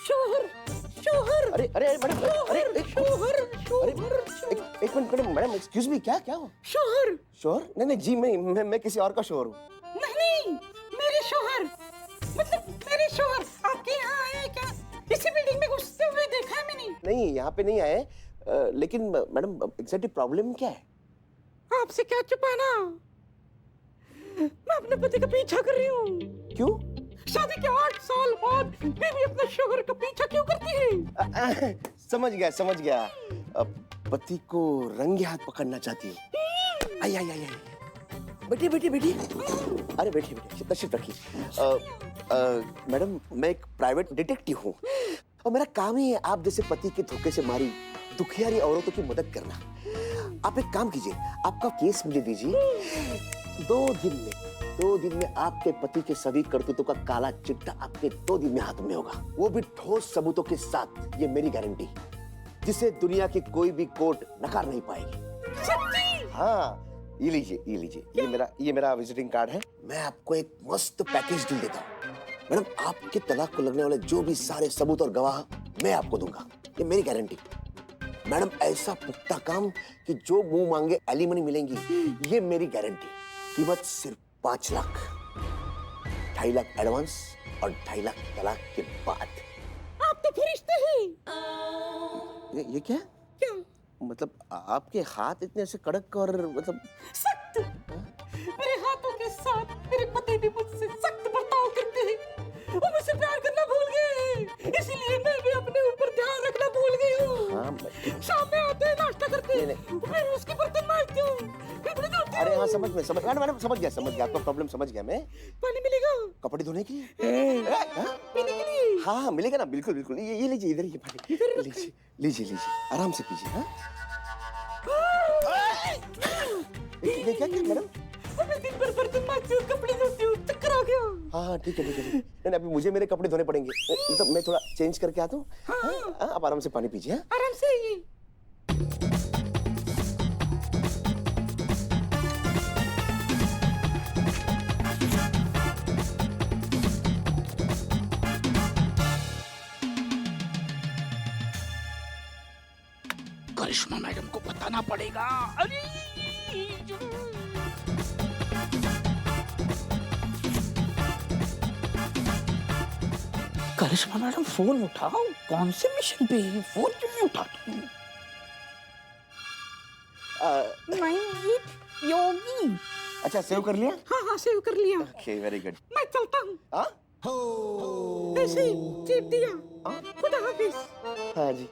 शोहर शोहर अरे अरे अरे मैडम, अरे शोहर अरे एक minute madam, madam excuse me, क्या क्या हो? शोहर शोहर? नहीं नहीं जी, मैं किसी और का शोहर हूँ। नहीं, मेरे शोहर, मतलब मेरे शोहर आपके यहाँ आए क्या? इसी बिल्डिंग में घुसते हुए देखा है मैंने। नहीं, यहाँ पे नहीं आए, लेकिन मैडम एग्जैक्टली प्रॉब्लम क्या है? आपसे क्या छुपाना? मैं अपने पति का पीछा कर रही हूँ। क्यों? शादी के 8 साल बाद बीवी अपने शोहर का पीछा क्यों करती है? समझ गया। पति को रंगे हाथ पकड़ना चाहती हूँ। आई आई आई आई, बैठी। अरे बैठी, तशरीफ रखिए। मैडम, मैं एक प्राइवेट डिटेक्टिव हूँ और मेरा काम ही है आप जैसे पति के धोखे से मारी दुखियारी औरतों की मदद करना। आप एक काम कीजिए, आपका केस मुझे दीजिए। 2 दिन में आपके पति के सभी करतूतों का काला चिट्ठा आपके 2 दिन में हाथ में होगा, वो भी ठोस सबूतों के साथ। ये मेरी गारंटी, जिसे दुनिया की कोई भी कोर्ट नकार नहीं पाएगी। सच्ची? हाँ, ये लीजिए, ये मेरा विजिटिंग कार्ड है। मैं आपको एक मस्त पैकेज डील देता हूँ। मैडम, आपके तलाक को लगने वाले जो भी सारे सबूत और गवाह मैं आपको दूंगा, ये मेरी गारंटी। मैडम, ऐसा पुख्ता काम कि जो मुंह मांगे एलिमनी मिलेंगी, ये मेरी गारंटी। कीमत सिर्फ 5 लाख, 2.5 लाख एडवांस और 2.5 लाख तलाक के बाद। आप तो फरिश्ते हैं। ये क्या? क्या? मतलब आपके हाथ इतने ऐसे कड़क और मतलब सख्त। मेरे हाथों के साथ मेरे पति भी मुझसे सख्त बर्ताव करते हैं। वो मुझसे प्यार करना भूल गए हैं, इसलिए मैं भी अपने ऊपर ध्यान रखना भूल गई हूँ। हाँ, शाम में आते हैं, नाश्ता करते हैं, नहीं। फिर उसके बर्तन मांजती हूँ, फिर अपने धोती हूँ। अरे हाँ, मैडम समझ गया आपका प्रॉब्लम समझ गया मैं। पानी मिलेगा? कपड़े धोने के लिए? हाँ? पीने के लिए? हाँ मिलेगा ना, बिल्कुल। ये लीजिए, इधर ये पानी लीजिए, आराम से पीजिए। हाँ, ये क्या मैडम? मैं दिन भर बर्तन मांजती हूँ, कपड़े धोती हूँ, चक्कर आ गया। हाँ ठीक है। नहीं, अभी मुझे मेरे कपड़े धोने पड़ेंगे, मतलब मैं थोड़ा चेंज करके आता हूँ। हाँ, आप आराम से पानी पीजिए। आराम से ही। करिश्मा मैडम को बताना पड़ेगा। अरे करिश्मा मैडम, फोन उठाओ। कौन से मिशन पे है? फोन क्यों नहीं उठाती? योगी। अच्छा, सेव कर लिया? हाँ, सेव कर लिया। Okay, very good. मैं चलता हूँ। हाँ? ऐसे ही चीट दिया। खुदा हाफिज। हाँ जी।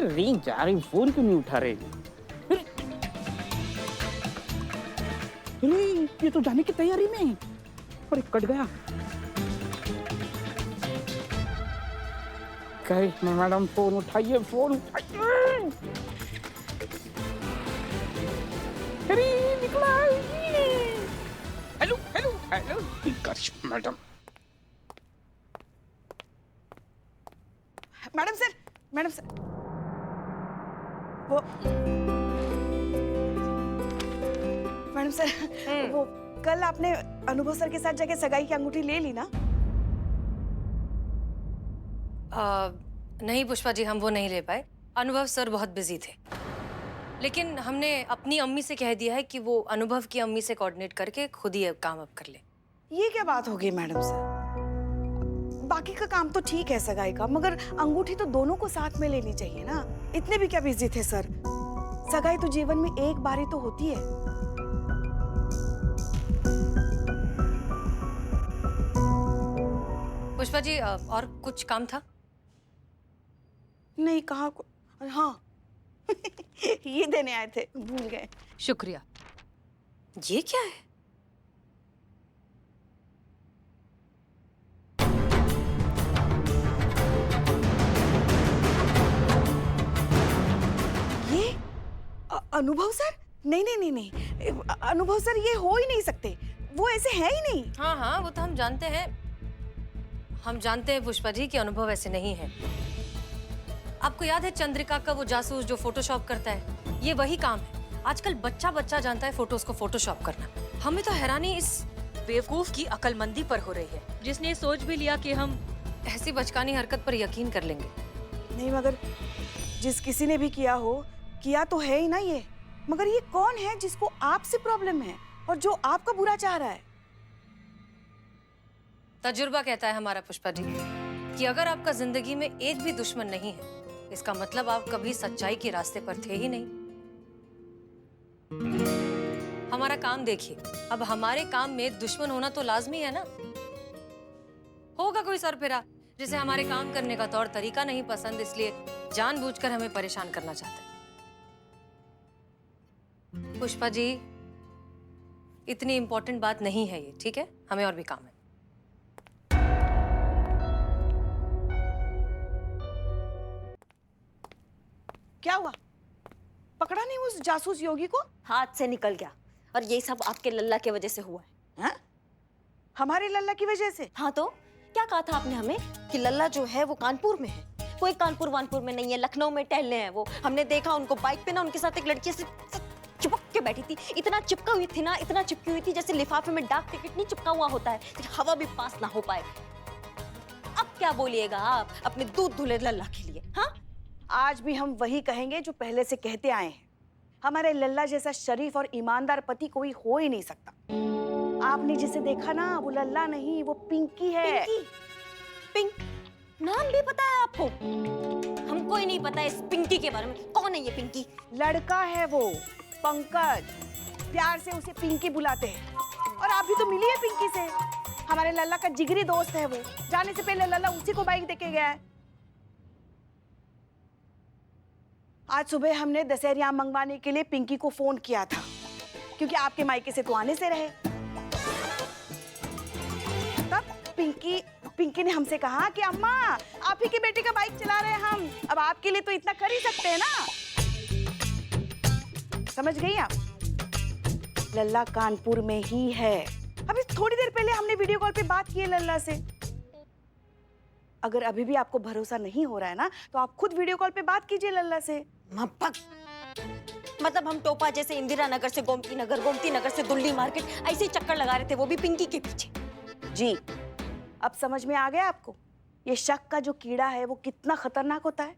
रिंग जा रही, फोन क्यों नहीं उठा रहे? अरे ये तो जाने की तैयारी में। अरे कट गया। करिश्मा मैडम, फोन उठाइए। अरे निकला। हेलो करिश्मा मैडम। मैडम सर वो मैडम सर वो कल आपने अनुभव सर के साथ जाके सगाई की अंगूठी ले ली ना? नहीं पुष्पा जी, हम वो नहीं ले पाए। अनुभव सर बहुत बिजी थे, लेकिन हमने अपनी अम्मी से कह दिया है कि वो अनुभव की अम्मी से कोऑर्डिनेट करके खुद ही काम अब कर ले। ये क्या बात हो गई मैडम सर? बाकी का काम तो ठीक है सगाई का, मगर अंगूठी तो दोनों को साथ में लेनी चाहिए ना। इतने भी क्या बिजी थे सर? सगाई तो जीवन में एक बार ही तो होती है। पुष्पा जी, और कुछ काम था? नहीं, कहाँ को। हाँ ये देने आए थे, भूल गए। शुक्रिया। ये क्या है? ये अनुभव सर नहीं नहीं नहीं नहीं, अनुभव सर ये हो ही नहीं सकते, वो ऐसे है ही नहीं। हाँ हाँ, वो तो हम जानते हैं। हम जानते हैं पुष्पा जी कि अनुभव ऐसे नहीं है। आपको याद है चंद्रिका का वो जासूस जो फोटोशॉप करता है? ये वही काम है। आजकल बच्चा बच्चा जानता है फोटोज को फोटोशॉप करना। हमें तो हैरानी इस बेवकूफ की अकलमंदी पर हो रही है, जिसने ये सोच भी लिया कि हम ऐसी बचकानी हरकत पर यकीन कर लेंगे। नहीं मगर जिस किसी ने भी किया हो, किया तो है ही ना ये। मगर ये कौन है जिसको आपसे प्रॉब्लम है और जो आपका बुरा चाह रहा है? तजुर्बा कहता है हमारा पुष्पा जी कि अगर आपका जिंदगी में एक भी दुश्मन नहीं है, इसका मतलब आप कभी सच्चाई के रास्ते पर थे ही नहीं। हमारा काम देखिए, अब हमारे काम में दुश्मन होना तो लाजमी है ना। होगा कोई सरफिरा जिसे हमारे काम करने का तौर तरीका नहीं पसंद, इसलिए जानबूझकर हमें परेशान करना चाहता है। पुष्पा जी, इतनी इंपॉर्टेंट बात नहीं है ये, ठीक है? हमें और भी काम है। क्या हुआ? पकड़ा नहीं उस जासूस योगी को? हाथ से निकल गया, और ये सब आपके लल्ला की वजह से हुआ है। हैं? हमारे लल्ला की वजह से? हाँ तो क्या कहा था आपने हमें कि लल्ला जो है वो कानपुर में है? कोई कानपुर वानपुर में नहीं है, लखनऊ में टहलने हैं वो। हमने देखा उनको बाइक पे ना, उनके साथ एक लड़की से चिपक के बैठी थी। इतना चिपका हुई थी ना, इतना चिपकी हुई थी जैसे लिफाफे में डाक टिकट नहीं चिपका हुआ होता है, हवा भी पास ना हो पाए। अब क्या बोलिएगा आप अपने दूध धुले लल्ला के लिए? हाँ, आज भी हम वही कहेंगे जो पहले से कहते आए हैं। हमारे लल्ला जैसा शरीफ और ईमानदार पति कोई हो ही नहीं सकता। आपने जिसे देखा ना, वो लल्ला नहीं, वो पिंकी है। पिंकी? पिंक नाम भी पता है आपको? हमको ही नहीं पता इस पिंकी के बारे में। कौन है ये पिंकी? लड़का है वो, पंकज। प्यार से उसे पिंकी बुलाते हैं। और आप भी तो मिली है पिंकी से। हमारे लल्ला का जिगरी दोस्त है वो। जाने से पहले लल्ला उसी को बाइक देके गया है। आज सुबह हमने दशहरिया मंगवाने के लिए पिंकी को फोन किया था, क्योंकि आपके मायके से तो आने से रहे। तब पिंकी ने हमसे कहा कि अम्मा, आप ही के बेटे का बाइक चला रहे हैं हम, अब आपके लिए तो इतना कर ही सकते हैं ना। समझ गई आप? लल्ला कानपुर में ही है। अभी थोड़ी देर पहले हमने वीडियो कॉल पे बात की है लल्ला से। अगर अभी भी आपको भरोसा नहीं हो रहा है ना, तो आप खुद वीडियो कॉल पे बात कीजिए लल्ला से। मतलब हम टोपा जैसे इंदिरा नगर से गोमती नगर से दुल्ली मार्केट ऐसे ही चक्कर लगा रहे थे, वो भी पिंकी के पीछे। जी, अब समझ में आ गया आपको? ये शक का जो कीड़ा है वो कितना खतरनाक होता है।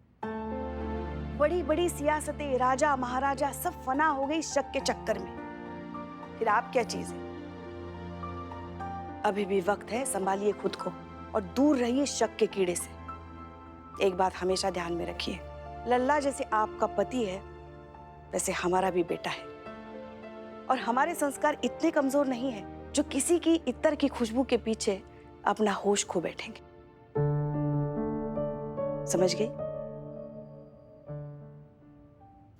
बड़ी बड़ी सियासतें, राजा महाराजा सब फना हो गई शक के चक्कर में। फिर आप क्या चीज है? अभी भी वक्त है, संभालिए खुद को और दूर रहिए शक के कीड़े से। एक बात हमेशा ध्यान में रखिए, लल्ला जैसे आपका पति है, वैसे हमारा भी बेटा है। और हमारे संस्कार इतने कमजोर नहीं है जो किसी की इत्र की खुशबू के पीछे अपना होश खो बैठेंगे। समझ गई?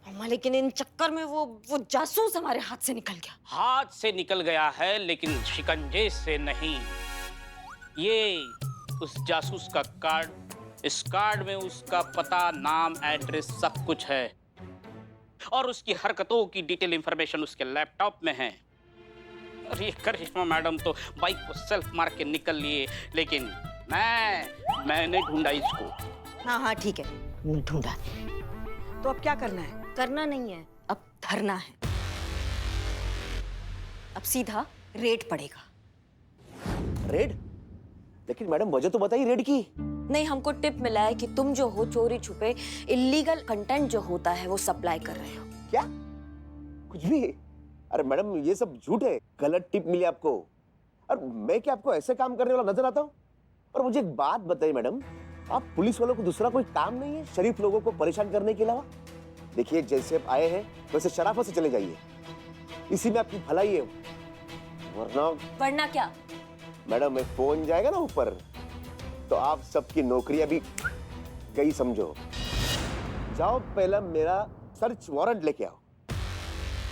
अम्मा, लेकिन इन चक्कर में वो जासूस हमारे हाथ से निकल गया। हाथ से निकल गया है, लेकिन शिकंजे से नहीं। ये उस जासूस का कार्ड, इस कार्ड में उसका पता, नाम, एड्रेस सब कुछ है, और उसकी हरकतों की डिटेल इंफॉर्मेशन उसके लैपटॉप में है। और ये करिश्मा मैडम तो बाइक को सेल्फ मार के निकल लिए, लेकिन मैंने ढूंढा इसको। हाँ हाँ ठीक है, ढूंढा। तो अब क्या करना है? करना नहीं है, अब धरना है। अब सीधा रेड पड़ेगा। रेड? लेकिन मैडम वजह तो बताइए रेड की। नहीं, हमको टिप मिला है कि तुम जो हो चोरी छुपे इलीगल कंटेंट जो होता है वो सप्लाई कर रहे हो। क्या? कुछ भी? अरे मैडम, ये सब झूठ है। गलत टिप मिली आपको। और मैं क्या आपको ऐसे काम करने वाला नजर आता हूँ? और मुझे एक बात बताइए मैडम, आप पुलिस वालों को दूसरा कोई काम नहीं है शरीफ लोगों को परेशान करने के अलावा? देखिए, जैसे आप आए हैं वैसे शराफत से चले जाइए, इसी में आपकी भलाई है। वरना क्या? मैडम, एक फोन जाएगा ना ऊपर, तो आप सबकी नौकरियां भी गई समझो। जाओ, पहला मेरा सर्च वारंट लेके आओ,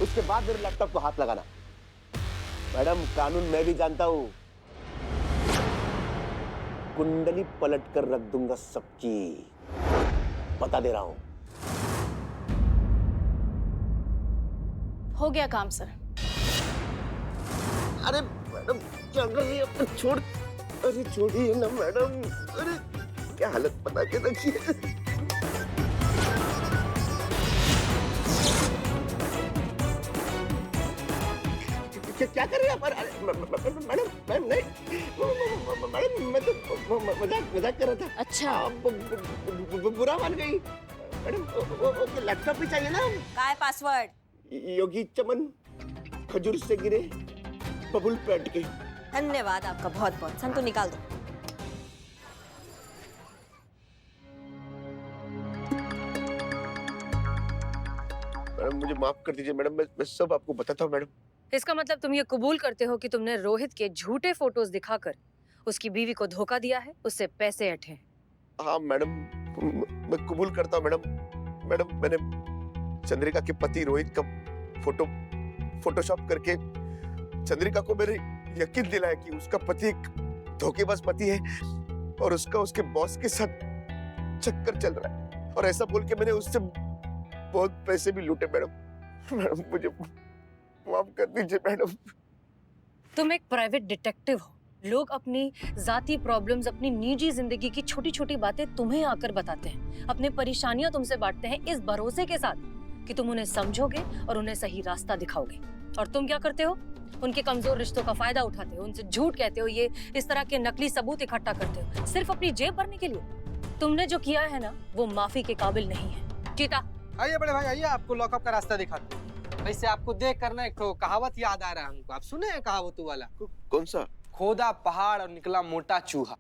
उसके बाद मेरे लैपटॉप को हाथ लगाना। मैडम, कानून मैं भी जानता हूं, कुंडली पलट कर रख दूंगा सबकी, बता दे रहा हूं। हो गया काम सर। अरे मैडम क्या कर रही है? अब छोड़, अरे छोड़िए ना मैडम, अरे क्या हालत बना के रखी है। क्या कर रहे हैं आप? मैडम मैडम नहीं मैडम, मैं तो मजाक कर रहा था। अच्छा। आप बुरा मान गई मैडम। वो लैपटॉप भी चाहिए ना। क्या है पासवर्ड? योगी चमन खजूर से गिरे बबुल पैट के। धन्यवाद आपका बहुत बहुत। संतु निकाल दो। मैडम मुझे माफ कर दीजिए मैडम, मैं सब आपको बताता हूँ मैडम। इसका मतलब तुम ये कबूल करते हो कि तुमने रोहित के झूठे फोटोज दिखाकर उसकी बीवी को धोखा दिया है, उससे पैसे ऐंठे हैं। हाँ मैडम, मैं कबूल करता हूँ मैडम। मैडम मैंने चंद्रिका के पति रोहित का फोटोशॉप करके चंद्रिका को मेरे यकीन दिलाया कि उसका पति एक धोखेबाज पति है और उसका उसके बॉस के साथ चक्कर चल रहा है, और ऐसा बोल के मैंने उससे बहुत पैसे भी लूटे मैडम। मैडम मुझे माफ कर दीजिए मैडम। तुम एक प्राइवेट डिटेक्टिव हो। लोग अपनी जाती प्रॉब्लम्स, अपनी निजी जिंदगी की छोटी छोटी बातें तुम्हें आकर बताते हैं, अपने परेशानियां तुमसे बांटते हैं इस भरोसे के साथ कि तुम उन्हें समझोगे और उन्हें सही रास्ता दिखाओगे। और तुम क्या करते हो? उनके कमजोर रिश्तों का फायदा उठाते हो, उनसे झूठ कहते हो, ये इस तरह के नकली सबूत इकट्ठा करते हो सिर्फ अपनी जेब भरने के लिए। तुमने जो किया है ना, वो माफी के काबिल नहीं है। चीता आइए बड़े भाई, आइए, आपको लॉकअप का रास्ता दिखाते हैं। वैसे आपको देख कर ना एक तो कहावत याद आ रहा है हमको। आप सुने हैं कहावत वाला? कौन सा? खोदा पहाड़ और निकला मोटा चूहा।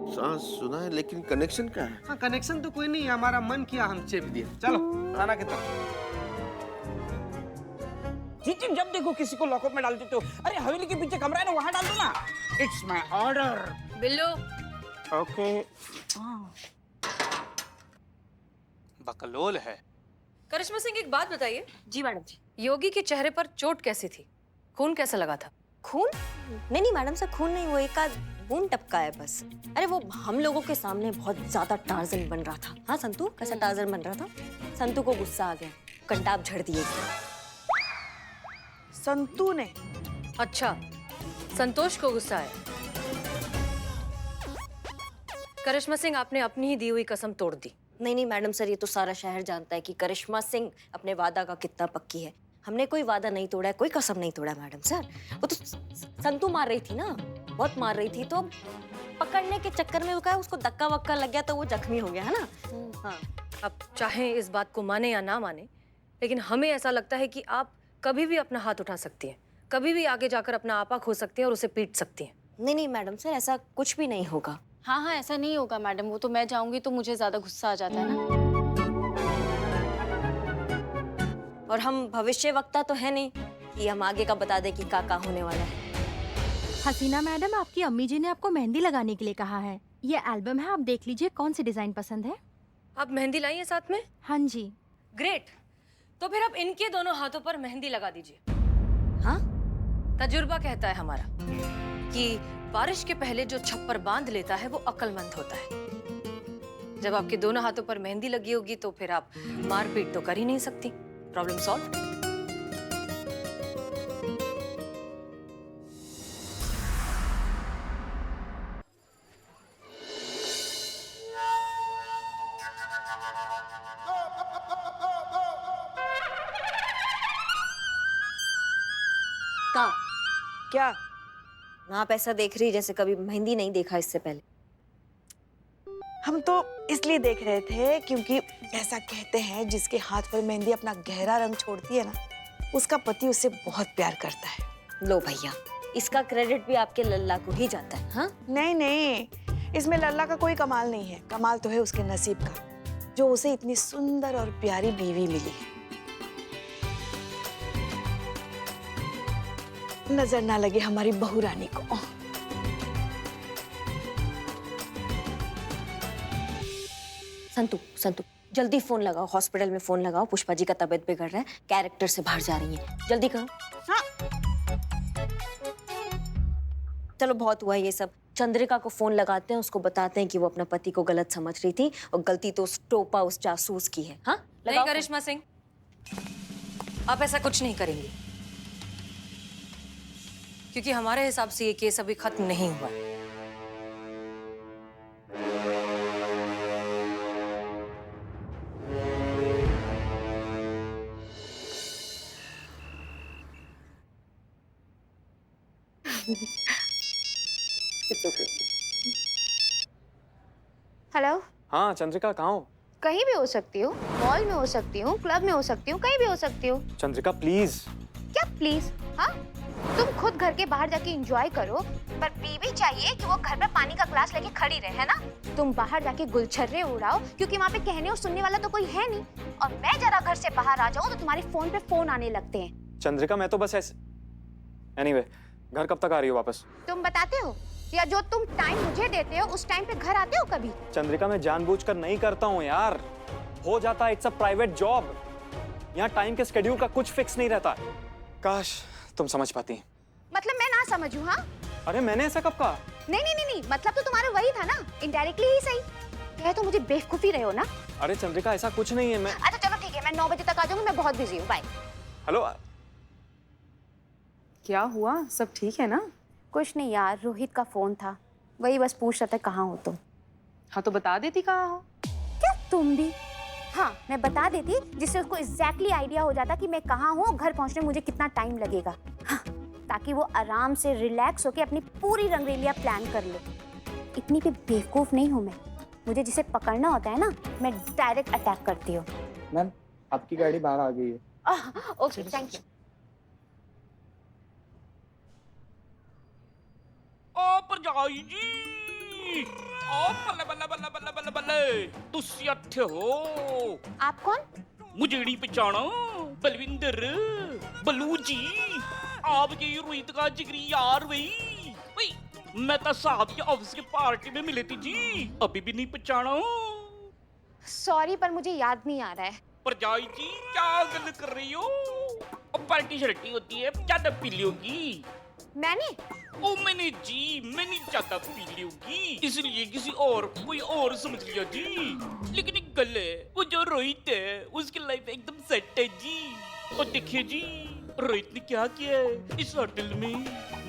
सांस सुना है, लेकिन कनेक्शन क्या है? हाँ, कनेक्शन तो कोई नहीं है, हमारा मन किया हम चेप दिए। चलो खाना की तरफ। जी जब देखो किसी को लॉकअप में डाल देते हो। अरे हवेली के पीछे कमरा है ना, वहां डाल दो ना। It's my order. Billu okay. बकलोल है। करिश्मा सिंह, एक बात बताइए, जी मैडम जी। योगी के चेहरे पर चोट कैसी थी? खून कैसा लगा था? खून? नहीं मैडम सर, खून नहीं, वो एक आध बूंद टपका है बस। अरे वो हम लोगों के सामने बहुत ज्यादा टार्जन बन रहा था। हाँ संतु, कैसा टार्जन बन रहा था? संतु को गुस्सा आ गया, कंटाप झड़ दिए। संतू ने? अच्छा, संतोष को गुस्सा आया। करिश्मा सिंह, आपने अपनी ही दी हुई कसम तोड़ दी। नहीं मैडम सर, ये तो सारा शहर जानता है कि करिश्मा सिंह अपने वादा का कितना पक्की है। हमने कोई वादा नहीं तोड़ा है, कोई कसम नहीं तोड़ा मैडम सर। वो तो संतू मार रही थी ना, बहुत मार रही थी, तो पकड़ने के चक्कर में उसको धक्का वक्का लग गया तो वो जख्मी हो गया है ना। हाँ। अब चाहे इस बात को माने या ना माने, लेकिन हमें ऐसा लगता है कि आप कभी भी अपना हाथ उठा सकती हैं, कभी भी आगे जाकर अपना आपा खो सकती हैं और उसे पीट सकती हैं। नहीं मैडम सर, ऐसा कुछ भी नहीं होगा। हाँ ऐसा नहीं होगा मैडम, वो तो मैं जाऊंगी तो मुझे ज्यादा गुस्सा आ जाता है ना। और हम भविष्य वक्ता तो है नहीं कि हम आगे का बता दे कि का होने वाला है। हसीना मैडम, आपकी अम्मी जी ने आपको मेहंदी लगाने के लिए कहा है। ये एल्बम है, आप देख लीजिए कौन सी डिजाइन पसंद है। आप मेहंदी लाई है साथ में? हाँ जी। ग्रेट, तो फिर आप इनके दोनों हाथों पर मेहंदी लगा दीजिए। हाँ? तजुर्बा कहता है हमारा कि बारिश के पहले जो छप्पर बांध लेता है वो अक्लमंद होता है। जब आपके दोनों हाथों पर मेहंदी लगी होगी तो फिर आप मारपीट तो कर ही नहीं सकती। Problem solve. का क्या? आप ऐसा देख रही जैसे कभी मेहंदी नहीं देखा इससे पहले। हम तो इसलिए देख रहे थे क्योंकि ऐसा कहते हैं जिसके हाथ पर मेहंदी अपना गहरा रंग छोड़ती है ना, उसका पति उससे बहुत प्यार करता है। लो भैया, इसका क्रेडिट भी आपके लल्ला को ही जाता है। हाँ? नहीं, इसमें लल्ला का कोई कमाल नहीं है। कमाल तो है उसके नसीब का, जो उसे इतनी सुंदर और प्यारी बीवी मिली है। नजर ना लगे हमारी बहू रानी को। संतु जल्दी फोन लगाओ, हॉस्पिटल में फोन लगाओ। पुष्पा जी का तबीयत बिगड़ रहा है, कैरेक्टर से बाहर जा रही है, जल्दी करो। हाँ। चलो बहुत हुआ ये सब, चंद्रिका को फोन लगाते हैं, उसको बताते हैं कि वो अपना पति को गलत समझ रही थी और गलती तो उस टोपा, उस जासूस की है। हाँ नहीं करिश्मा सिंह, आप ऐसा कुछ नहीं करेंगे, क्योंकि हमारे हिसाब से ये केस अभी खत्म नहीं हुआ है। हेलो। हाँ चंद्रिका, कहाँ हो? कहीं भी हो सकती हूँ, मॉल में हो सकती हूँ, क्लब में हो सकती हूँ, कहीं भी हो सकती हूँ। चंद्रिका प्लीज। क्या प्लीज? हाँ, तुम खुद घर के बाहर जाके एंजॉय करो, पर बीवी चाहिए कि वो घर पे पानी का ग्लास लेके खड़ी रहे, है ना? तुम बाहर जाके गुलछर्रे उड़ाओ, क्योंकि वहाँ पे कहने और सुनने वाला तो कोई है नहीं। और मैं जरा घर से बाहर आ जाऊँ तो तुम्हारे फोन पे फोन आने लगते हैं। चंद्रिका मैं तो बस ऐसे एनीवे, घर कब तक आ रही हो वापस? तुम बताते हो, या जो तुम टाइम मुझे देते हो उस टाइम पे घर आते हो कभी? चंद्रिका मैं जानबूझकर नहीं करता हूँ यार, हो जाता है, इट्स अ प्राइवेट जॉब। यहाँ टाइम के शेड्यूल का कुछ फिक्स नहीं रहता। काश तुम समझ पाती। मतलब मैं ना समझूं? हाँ, अरे मैंने ऐसा कब कहा? नहीं, मतलब तो तुम्हारा वही था ना, इनडायरेक्टली ही सही। कह तो मुझे बेवकूफी रहे हो ना। अरे चंद्रिका ऐसा कुछ नहीं है। मैं अच्छा चलो ठीक है, मैं 9 बजे तक आ जाऊंगी, मैं बहुत बिजी हूँ, बाय। हेलो। क्या हुआ, सब ठीक है ना? कुछ नहीं यार, रोहित का फोन था, वही बस पूछ रहा था कहाँ हो तुम। हाँ तो बता देती कहाँ हो। क्या तुम भी? हाँ मैं बता देती, जिससे उसको एग्जैक्टली आइडिया हो जाता कि मैं कहाँ हूँ, घर पहुँचने में मुझे कितना टाइम लगेगा। हाँ, ताकि वो आराम से रिलैक्स होके अपनी पूरी रंगरेलिया प्लान कर ले। इतनी भी बेवकूफ नहीं हूँ मैं, मुझे जिसे पकड़ना होता है ना, मैं डायरेक्ट अटैक करती हूँ। मैम आपकी गाड़ी बाहर आ गई है। Okay thank you. ओ भरजाई जी, ओ बल्ले बल्ले बल्ले बल्ले बल्ले बल्ले, तुसी इत्थे हो? आप कौन? मुझे नहीं पहचाना? बलविंदर, बल्लू जी, आप ये रोहित का जिगरी यार वही। मैं तो साहब के ऑफिस के पार्टी में मिले थी जी, अभी भी नहीं पहचाना? सॉरी पर मुझे याद नहीं आ रहा है। भरजाई जी क्या गल कर रही हो? पार्टी शर्टी होती है, ज्यादा पी लोगी। मैंने? ओ मैंने जी, मैंने ज्यादा पी ली होगी, इसलिए किसी और कोई और समझ लिया जी। लेकिन एक गल है, वो जो रोहित है उसकी लाइफ एकदम सेट है जी। और देखिए जी, रोहित ने क्या किया है, इस होटल में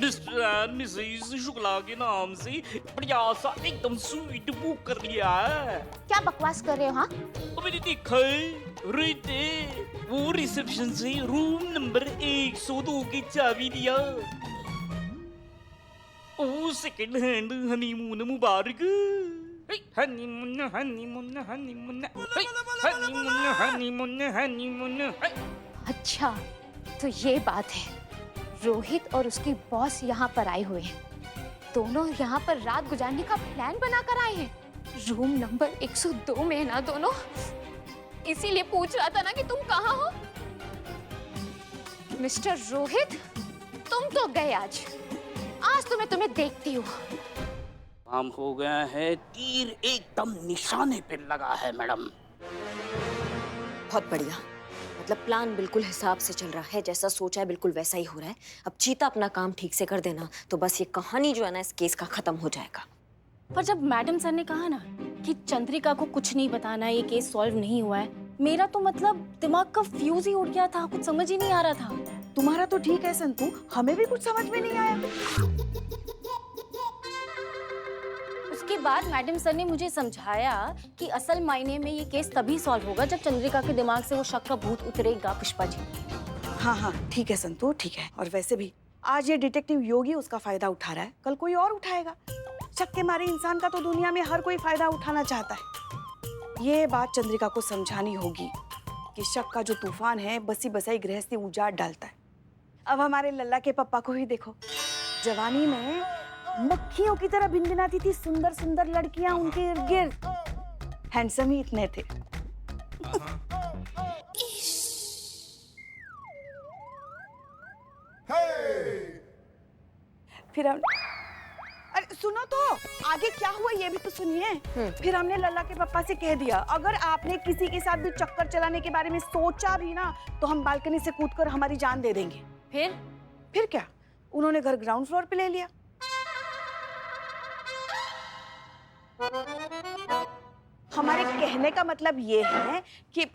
मिस्टर एंड मिसेस शुक्ला के नाम से बढ़िया सा एकदम स्वीट बुक कर लिया है। क्या बकवास कर रहे हो? हाँ मैंने देखा है, रोहित है वो रिसेप्शन से रूम नंबर 102 की चाबी लिया। ओ सेकंड हैंड हनीमून मुबारक। Honeymoon honeymoon honeymoon honeymoon honeymoon honeymoon. अच्छा तो ये बात है, रोहित और उसकी बॉस यहाँ पर आए हुए हैं, दोनों यहाँ पर रात गुजारने का प्लान बनाकर आए हैं। रूम नंबर 102 में है ना दोनों, इसीलिए पूछ रहा था ना कि तुम कहाँ हो। मिस्टर रोहित, तुम तो गए आज तो मैं तुम्हें देखती हूँ। काम हो गया है, तीर एकदम निशाने पे लगा है मैडम। बहुत बढ़िया, मतलब प्लान बिल्कुल हिसाब से चल रहा है, जैसा सोचा है बिल्कुल वैसा ही हो रहा है। अब चीता अपना काम ठीक से कर देना तो बस ये कहानी जो है ना इस केस का खत्म हो जाएगा। पर जब मैडम सर ने कहा ना कि चंद्रिका को कुछ नहीं बताना है, ये केस सॉल्व नहीं हुआ है, मेरा तो मतलब दिमाग का फ्यूज ही उड़ गया था, कुछ समझ ही नहीं आ रहा था। तुम्हारा तो ठीक है संतू, हमें भी कुछ समझ में नहीं आया। उसके बाद मैडम सर ने मुझे समझाया कि असल मायने में ये केस तभी सॉल्व होगा जब चंद्रिका के दिमाग से वो शक का भूत उतरेगा। पुष्पा जी हाँ ठीक है संतू, ठीक है। और वैसे भी आज ये डिटेक्टिव योगी उसका फायदा उठा रहा है, कल कोई और उठाएगा। शक के मारे इंसान का तो दुनिया में हर कोई फायदा उठाना चाहता है। ये बात चंद्रिका को समझानी होगी कि शक का जो तूफान है बसी बसाई गृहस्थी उजाड़ डालता है। अब हमारे लल्ला के पप्पा को ही देखो, जवानी में मक्खियों की तरह भिनभिनाती थी सुंदर सुंदर लड़कियां उनके इर्द गिर्द, हैंडसम ही इतने थे। फिर हम, अरे सुनो तो आगे क्या हुआ ये भी तो सुनिए। फिर हमने लल्ला के पापा से कह दिया अगर आपने किसी के साथ भी चक्कर चलाने के बारे में सोचा भी ना तो हम बालकनी से कूदकर हमारी जान दे देंगे। फिर क्या, उन्होंने घर ग्राउंड फ्लोर पे ले लिया। हमारे कहने का मतलब ये है कि